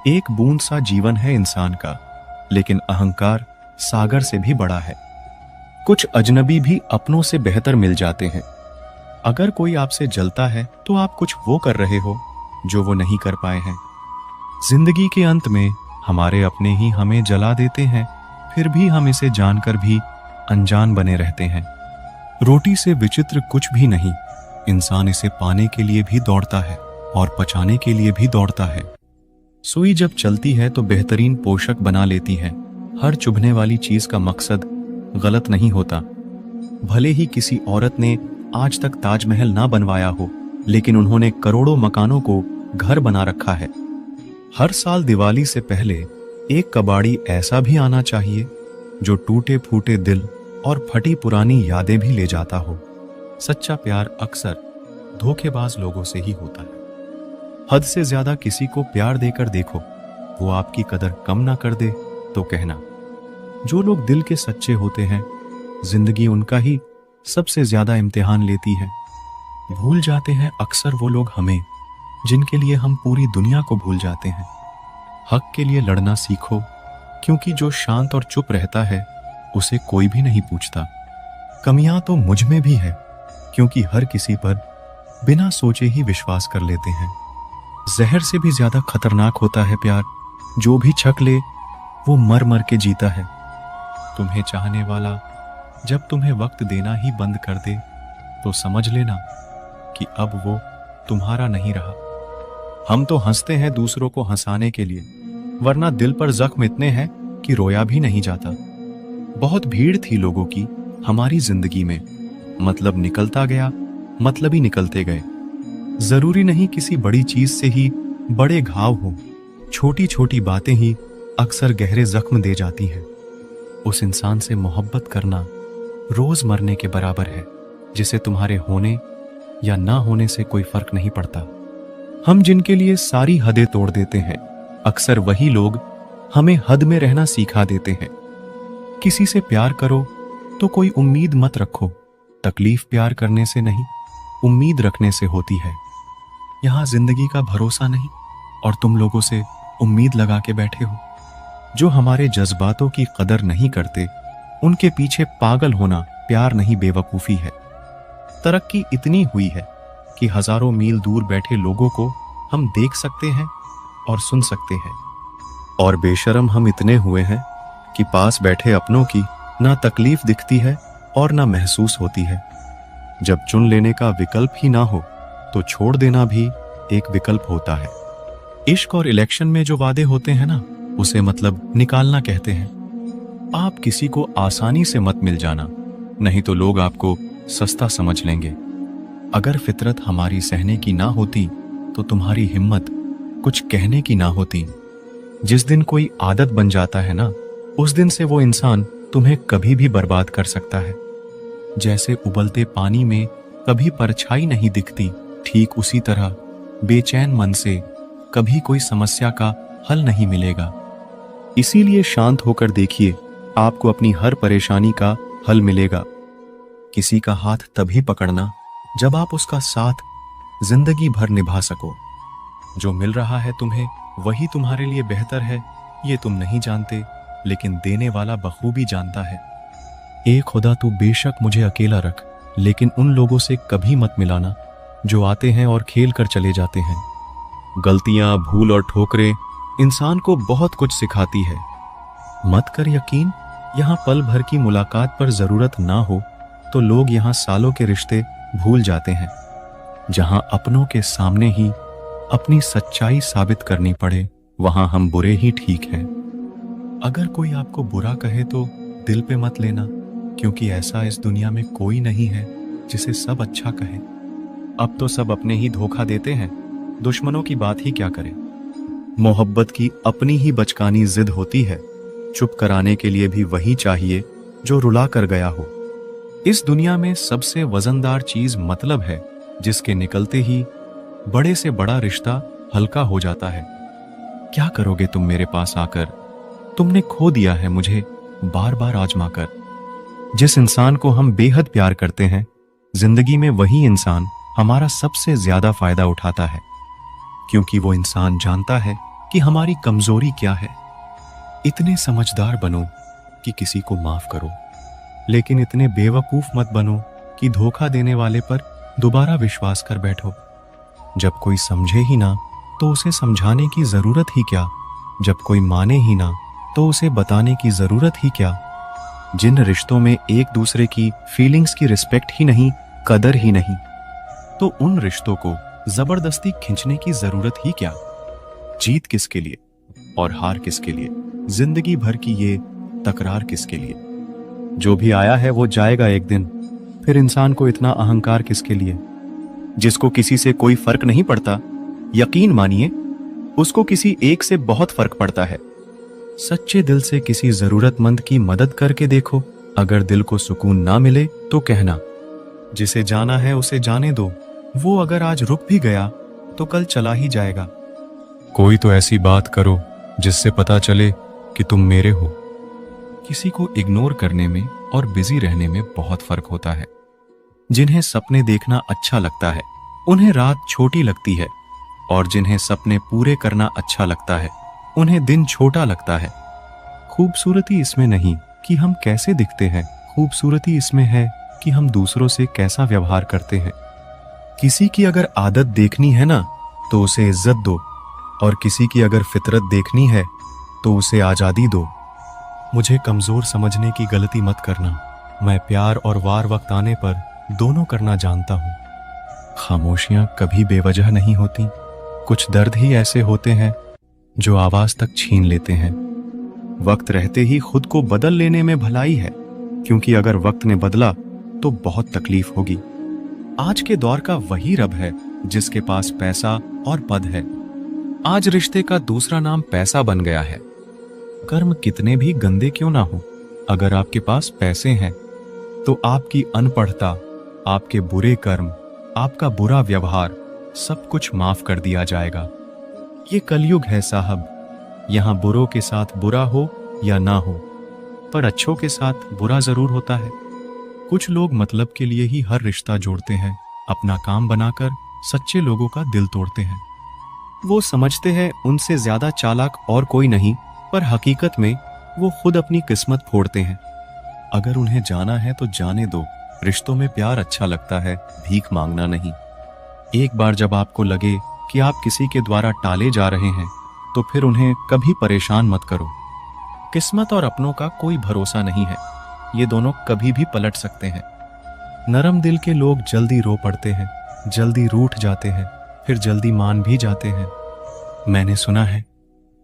एक बूंद सा जीवन है इंसान का, लेकिन अहंकार सागर से भी बड़ा है। कुछ अजनबी भी अपनों से बेहतर मिल जाते हैं। अगर कोई आपसे जलता है तो आप कुछ वो कर रहे हो जो वो नहीं कर पाए हैं। जिंदगी के अंत में हमारे अपने ही हमें जला देते हैं, फिर भी हम इसे जानकर भी अनजान बने रहते हैं। रोटी से विचित्र कुछ भी नहीं, इंसान इसे पाने के लिए भी दौड़ता है और पचाने के लिए भी दौड़ता है। सुई जब चलती है तो बेहतरीन पोषक बना लेती है। हर चुभने वाली चीज का मकसद गलत नहीं होता। भले ही किसी औरत ने आज तक ताजमहल ना बनवाया हो, लेकिन उन्होंने करोड़ों मकानों को घर बना रखा है। हर साल दिवाली से पहले एक कबाड़ी ऐसा भी आना चाहिए जो टूटे फूटे दिल और फटी पुरानी यादें भी ले जाता हो। सच्चा प्यार अक्सर धोखेबाज लोगों से ही होता है। हद से ज्यादा किसी को प्यार देकर देखो, वो आपकी कदर कम ना कर दे तो कहना। जो लोग दिल के सच्चे होते हैं, जिंदगी उनका ही सबसे ज्यादा इम्तिहान लेती है। भूल जाते हैं अक्सर वो लोग हमें, जिनके लिए हम पूरी दुनिया को भूल जाते हैं। हक के लिए लड़ना सीखो, क्योंकि जो शांत और चुप रहता है उसे कोई भी नहीं पूछता। कमियां तो मुझ में भी है, क्योंकि हर किसी पर बिना सोचे ही विश्वास कर लेते हैं। जहर से भी ज्यादा खतरनाक होता है प्यार। जो भी छक ले वो मर मर के जीता है। तुम्हें चाहने वाला जब तुम्हें वक्त देना ही बंद कर दे तो समझ लेना कि अब वो तुम्हारा नहीं रहा। हम तो हंसते हैं दूसरों को हंसाने के लिए, वरना दिल पर जख्म इतने हैं कि रोया भी नहीं जाता। बहुत भीड़ थी लोगों की हमारी जिंदगी में, मतलब निकलता गया, मतलब ही निकलते गए। जरूरी नहीं किसी बड़ी चीज से ही बड़े घाव हो, छोटी छोटी बातें ही अक्सर गहरे जख्म दे जाती हैं। उस इंसान से मोहब्बत करना रोज मरने के बराबर है, जिसे तुम्हारे होने या ना होने से कोई फर्क नहीं पड़ता। हम जिनके लिए सारी हदें तोड़ देते हैं, अक्सर वही लोग हमें हद में रहना सिखा देते हैं। किसी से प्यार करो तो कोई उम्मीद मत रखो। तकलीफ प्यार करने से नहीं, उम्मीद रखने से होती है। यहां जिंदगी का भरोसा नहीं, और तुम लोगों से उम्मीद लगा के बैठे हो। जो हमारे जज्बातों की कदर नहीं करते, उनके पीछे पागल होना प्यार नहीं, बेवकूफी है। तरक्की इतनी हुई है कि हजारों मील दूर बैठे लोगों को हम देख सकते हैं और सुन सकते हैं। और बेशर्म हम इतने हुए हैं कि पास बैठे अपनों की ना तकलीफ दिखती है और ना महसूस होती है। जब चुन लेने का विकल्प ही ना हो तो छोड़ देना भी एक विकल्प होता है। इश्क और इलेक्शन में जो वादे होते हैं ना, उसे मतलब निकालना कहते हैं। आप किसी को आसानी से मत मिल जाना, नहीं तो लोग आपको सस्ता समझ लेंगे। अगर फितरत हमारी सहने की ना होती तो तुम्हारी हिम्मत कुछ कहने की ना होती। जिस दिन कोई आदत बन जाता है ना, उस दिन से वो इंसान तुम्हें कभी भी बर्बाद कर सकता है। जैसे उबलते पानी में कभी परछाई नहीं दिखती, ठीक उसी तरह बेचैन मन से कभी कोई समस्या का हल नहीं मिलेगा। इसीलिए शांत होकर देखिए, आपको अपनी हर परेशानी का हल मिलेगा। किसी का हाथ तभी पकड़ना जब आप उसका साथ जिंदगी भर निभा सको। जो मिल रहा है तुम्हें वही तुम्हारे लिए बेहतर है, ये तुम नहीं जानते, लेकिन देने वाला बखूबी जानता है। ए खुदा, तू बेशक मुझे अकेला रख, लेकिन उन लोगों से कभी मत मिलाना जो आते हैं और खेल कर चले जाते हैं। गलतियां, भूल और ठोकरें इंसान को बहुत कुछ सिखाती है। मत कर यकीन, यहाँ पल भर की मुलाकात पर जरूरत ना हो तो लोग यहाँ सालों के रिश्ते भूल जाते हैं। जहाँ अपनों के सामने ही अपनी सच्चाई साबित करनी पड़े, वहाँ हम बुरे ही ठीक हैं। अगर कोई आपको बुरा कहे तो दिल पे मत लेना, क्योंकि ऐसा इस दुनिया में कोई नहीं है जिसे सब अच्छा कहे। अब तो सब अपने ही धोखा देते हैं, दुश्मनों की बात ही क्या करें। मोहब्बत की अपनी ही बचकानी जिद होती है, चुप कराने के लिए भी वही चाहिए जो रुला कर गया हो। इस दुनिया में सबसे वजनदार चीज मतलब है, जिसके निकलते ही बड़े से बड़ा रिश्ता हल्का हो जाता है। क्या करोगे तुम मेरे पास आकर? तुमने खो दिया है मुझे बार बार आजमा कर। जिस इंसान को हम बेहद प्यार करते हैं, जिंदगी में वही इंसान हमारा सबसे ज्यादा फायदा उठाता है, क्योंकि वो इंसान जानता है कि हमारी कमजोरी क्या है। इतने समझदार बनो कि किसी को माफ करो, लेकिन इतने बेवकूफ मत बनो कि धोखा देने वाले पर दोबारा विश्वास कर बैठो। जब कोई समझे ही ना तो उसे समझाने की जरूरत ही क्या। जब कोई माने ही ना तो उसे बताने की जरूरत ही क्या। जिन रिश्तों में एक दूसरे की फीलिंग्स की रिस्पेक्ट ही नहीं, कदर ही नहीं, तो उन रिश्तों को जबरदस्ती खींचने की जरूरत ही क्या। जीत किसके लिए और हार किसके लिए, जिंदगी भर की ये तकरार किसके लिए। जो भी आया है वो जाएगा एक दिन, फिर इंसान को इतना अहंकार किसके लिए। जिसको किसी से कोई फर्क नहीं पड़ता, यकीन मानिए उसको किसी एक से बहुत फर्क पड़ता है। सच्चे दिल से किसी जरूरतमंद की मदद करके देखो। अगर दिल को सुकून ना मिले तो कहना, जिसे जाना है उसे जाने दो, वो अगर आज रुक भी गया तो कल चला ही जाएगा। कोई तो ऐसी बात करो जिससे पता चले कि तुम मेरे हो। किसी को इग्नोर करने में और बिजी रहने में बहुत फर्क होता है। जिन्हें सपने देखना अच्छा लगता है उन्हें रात छोटी लगती है, और जिन्हें सपने पूरे करना अच्छा लगता है उन्हें दिन छोटा लगता है। खूबसूरती इसमें नहीं कि हम कैसे दिखते हैं, खूबसूरती इसमें है कि हम दूसरों से कैसा व्यवहार करते हैं। किसी की अगर आदत देखनी है ना तो उसे इज्जत दो, और किसी की अगर फितरत देखनी है तो उसे आजादी दो। मुझे कमजोर समझने की गलती मत करना। मैं प्यार और वार वक्त आने पर दोनों करना जानता हूं। खामोशियां कभी बेवजह नहीं होती। कुछ दर्द ही ऐसे होते हैं जो आवाज तक छीन लेते हैं। वक्त रहते ही खुद को बदल लेने में भलाई है, क्योंकि अगर वक्त ने बदला तो बहुत तकलीफ होगी। आज के दौर का वही रब है जिसके पास पैसा और पद है। आज रिश्ते का दूसरा नाम पैसा बन गया है। कर्म कितने भी गंदे क्यों ना हो, अगर आपके पास पैसे हैं तो आपकी अनपढ़ता, आपके बुरे कर्म, आपका बुरा व्यवहार सब कुछ माफ कर दिया जाएगा। ये कलयुग है साहब, यहां बुरों के साथ बुरा हो या ना हो, पर अच्छों के साथ बुरा जरूर होता है। कुछ लोग मतलब के लिए ही हर रिश्ता जोड़ते हैं, अपना काम बनाकर सच्चे लोगों का दिल तोड़ते हैं। वो समझते हैं उनसे ज्यादा चालाक और कोई नहीं, पर हकीकत में वो खुद अपनी किस्मत फोड़ते हैं। अगर उन्हें जाना है तो जाने दो। रिश्तों में प्यार अच्छा लगता है, भीख मांगना नहीं। एक बार जब आपको लगे कि आप किसी के द्वारा टाले जा रहे हैं तो फिर उन्हें कभी परेशान मत करो। किस्मत और अपनों का कोई भरोसा नहीं है, ये दोनों कभी भी पलट सकते हैं। नरम दिल के लोग जल्दी रो पड़ते हैं, जल्दी रूठ जाते हैं, फिर जल्दी मान भी जाते हैं। मैंने सुना है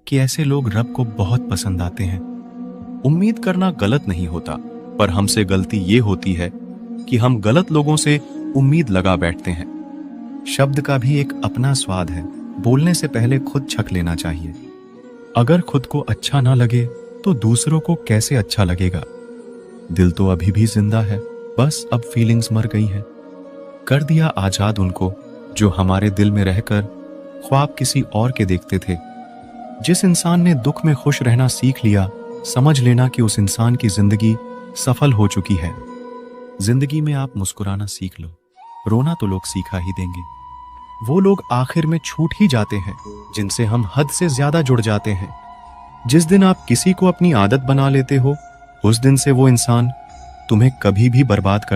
कि ऐसे लोग रब को बहुत पसंद आते हैं। उम्मीद करना गलत नहीं होता, पर हमसे गलती ये होती है कि हम गलत लोगों से उम्मीद लगा बैठते हैं। शब्द का भी एक अपना स्वाद है, बोलने से पहले खुद छक लेना चाहिए। अगर खुद को अच्छा ना लगे तो दूसरों को कैसे अच्छा लगेगा। दिल तो अभी भी जिंदा है, बस अब फीलिंग्स मर गई हैं। कर दिया आजाद उनको जो हमारे दिल में रहकर ख्वाब किसी और के देखते थे। जिस इंसान ने दुख में खुश रहना सीख लिया, समझ लेना कि उस इंसान की जिंदगी सफल हो चुकी है। जिंदगी में आप मुस्कुराना सीख लो, रोना तो लोग सीखा ही देंगे। वो लोग आखिर में छूट ही जाते हैं जिनसे हम हद से ज्यादा जुड़ जाते हैं। जिस दिन आप किसी को अपनी आदत बना लेते हो, उस दिन से वो इंसान तुम्हें कभी भी बर्बाद कर